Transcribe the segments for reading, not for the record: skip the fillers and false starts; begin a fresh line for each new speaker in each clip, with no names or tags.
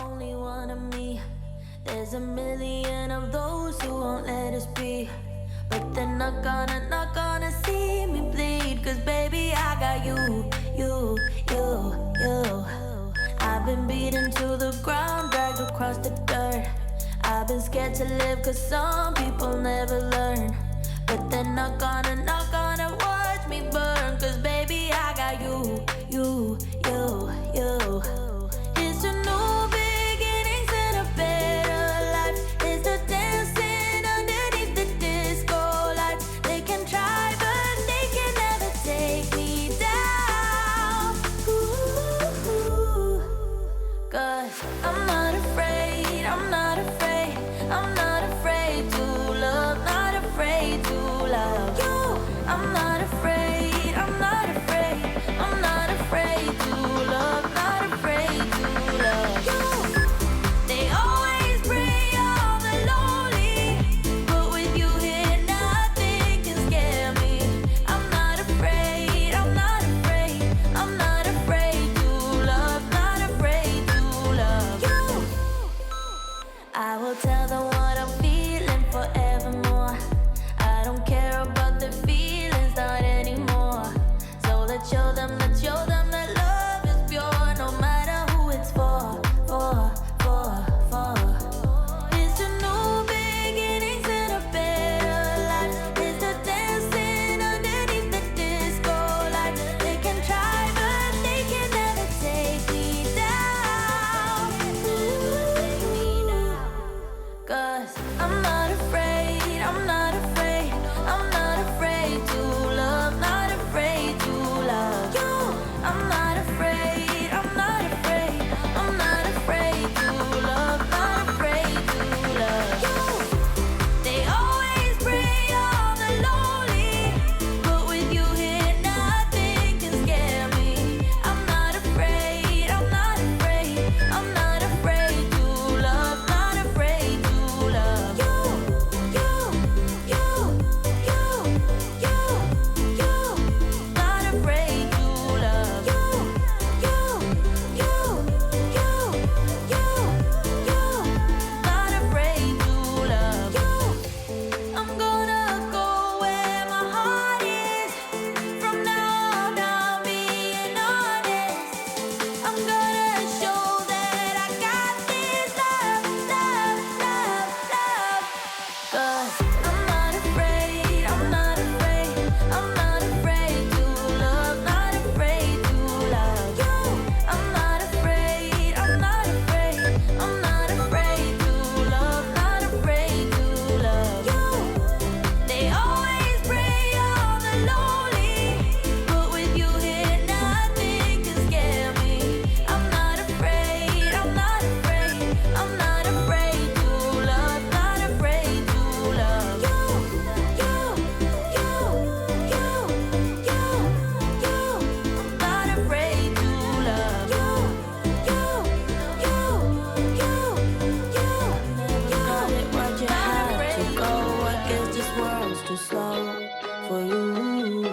only one of me. There's a million of those who won't let us be, but they're not gonna see me bleed. Cause baby, I got you. I've been beaten to the ground, dragged across the dirt. I've been scared to live cause some people never learn, but they're not gonna watch me burn. Cause baby, I got you. It's a new beginnings and a better life. It's the dancing underneath the disco lights. They can try but they can never take me down. Ooh, cause I'm not afraid, I'm not afraid, I'm not afraid to love, not afraid to love you. I'm not afraid, I'm not afraid, I'm not afraid to love, not afraid to love you. They always bring all the lonely, but with you here nothing can scare me. I'm not afraid, I'm not afraid, I'm not afraid to love, not afraid to love you. I will tell them what I'm feeling forevermore. I don't care about the feelings, not anymore. So let's show them that love is pure, no matter who it's for. It's a new beginnings and a better life. It's the dancing underneath the disco lights. They can try but they can never take me down. Cause I'm not afraid, I'm not afraid, I'm not afraid to love, not afraid to love you. I'm not afraid, I'm not afraid, I'm not afraid to love, not afraid to love you. They always bring all the lonely, but with you here nothing can scare me. I'm not afraid, I'm not afraid, I'm not afraid to love, not afraid to love you. Not afraid to love you. Not afraid to love you. I'm gonna go where my heart is. From now on, I'm being honest. I'm gonna show that I got this love. Cause I'm not afraid, I'm not afraid, I'm not afraid to love, not afraid to love you. I'm not afraid, I'm not afraid, I'm not afraid to love, not afraid to love you. They always bring all the lonely, but with you here nothing can scare me. I'm not afraid, I'm not afraid, I'm not afraid to love, not afraid to love you. Not afraid to love you. Never got it, why'd you have to go? I guess this world's too slow for you.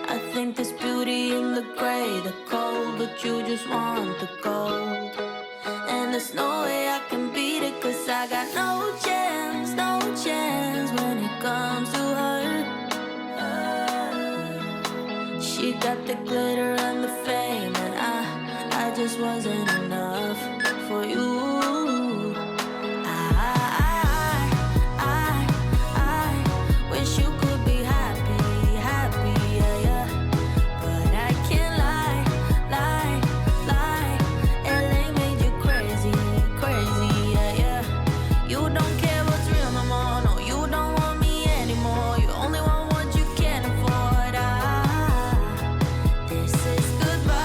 I think there's beauty in the gray, the cold, but you just want the gold. And there's no way I can beat it, cause I got no chance when it comes to her. She got the glitter and the fame, and I just wasn't enough for you. I wish you could be happy, yeah. But I can't lie. LA made you crazy, yeah. You don't care what's real no more, no, you don't want me anymore. You only want what you can afford. This is goodbye.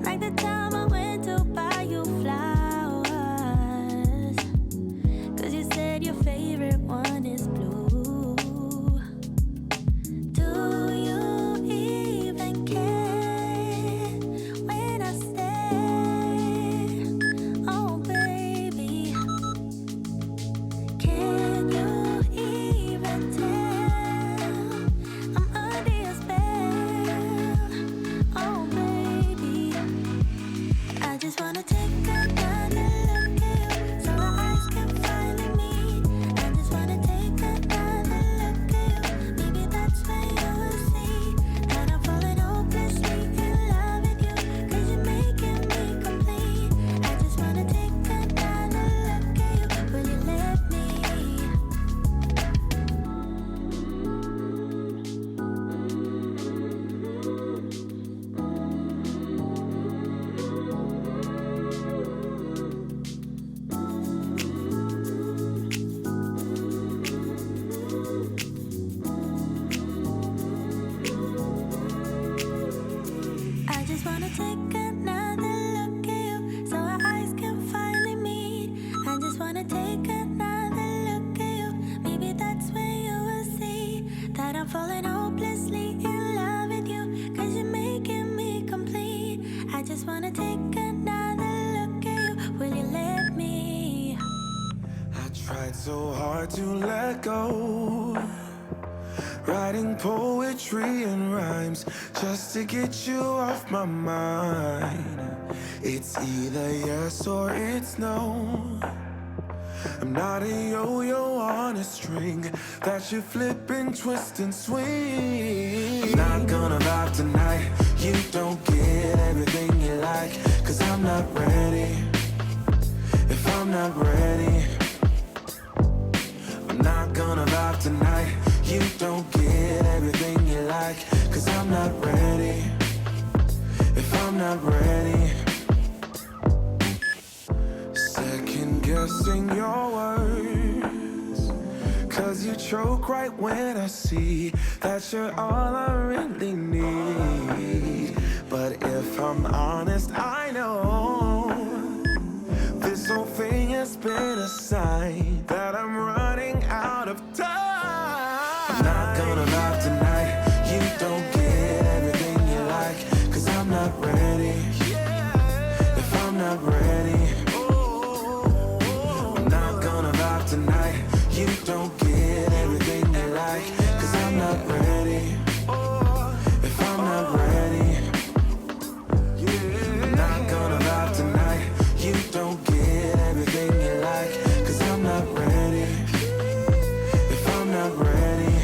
like the time I went to buy you flowers, 'cause you said your favorite one is blue. Do you even care when I stare? Oh baby, can you even tell I'm under your spell? Oh baby, I just wanna take another look at you so our eyes can finally meet. I just wanna take another look at you. Maybe that's when you will see that I'm falling hopelessly in love with you, 'cause you're making me complete. I just wanna take another look at you. Will you let me? I just wanna take another look at you so our eyes can finally meet. I just wanna take another look at you. Maybe that's when you will see that I'm falling hopelessly in love with you, 'cause you're making me complete. I just wanna take another look at you. Will you let me?
I tried so hard to let go, writing poetry and rhymes just to get you off my mind. It's either yes or it's no. I'm not a yo-yo on a string that you flip and twist and swing. Not gonna vibe tonight, you don't get everything you like, 'cause I'm not ready. If I'm not ready, I'm not gonna vibe tonight. You don't get everything you like, 'cause I'm not ready. If I'm not ready, second guessing your words, 'cause you choke right when I see that you're all I really need. But if I'm honest, I know this whole thing has been a sign that I'm running out of time. I'm not gonna vibe tonight. You don't get everything you like, 'cause I'm not ready. If I'm not ready, I'm not gonna vibe tonight. You don't get everything you like, 'cause I'm not ready. If I'm not ready, I'm not gonna vibe tonight. You don't get everything you like, 'cause I'm not ready. If I'm not ready,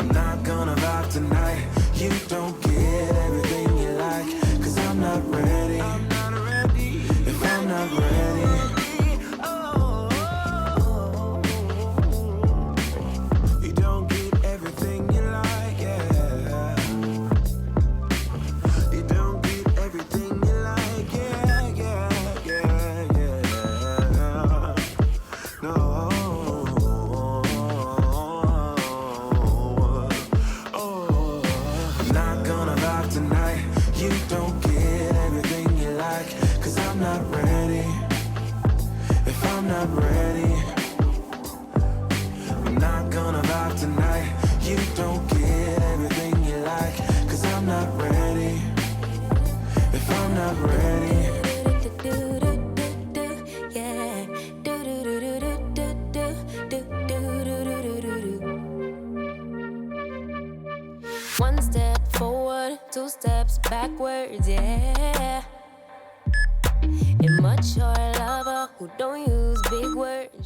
I'm not gonna vibe tonight. You don't get everything you like, 'cause I'm not ready. If I'm not ready, you don't get everything you like, yeah. You don't get everything you like, yeah, yeah, yeah, yeah. No. I'm not gonna vibe tonight. You don't get everything you like, 'cause I'm not ready. If I'm not ready, I'm not gonna vibe tonight. You don't get everything you like, 'cause I'm not ready. If I'm not ready,
One step forward, two steps backwards, yeah. Immature lover who don't use big words,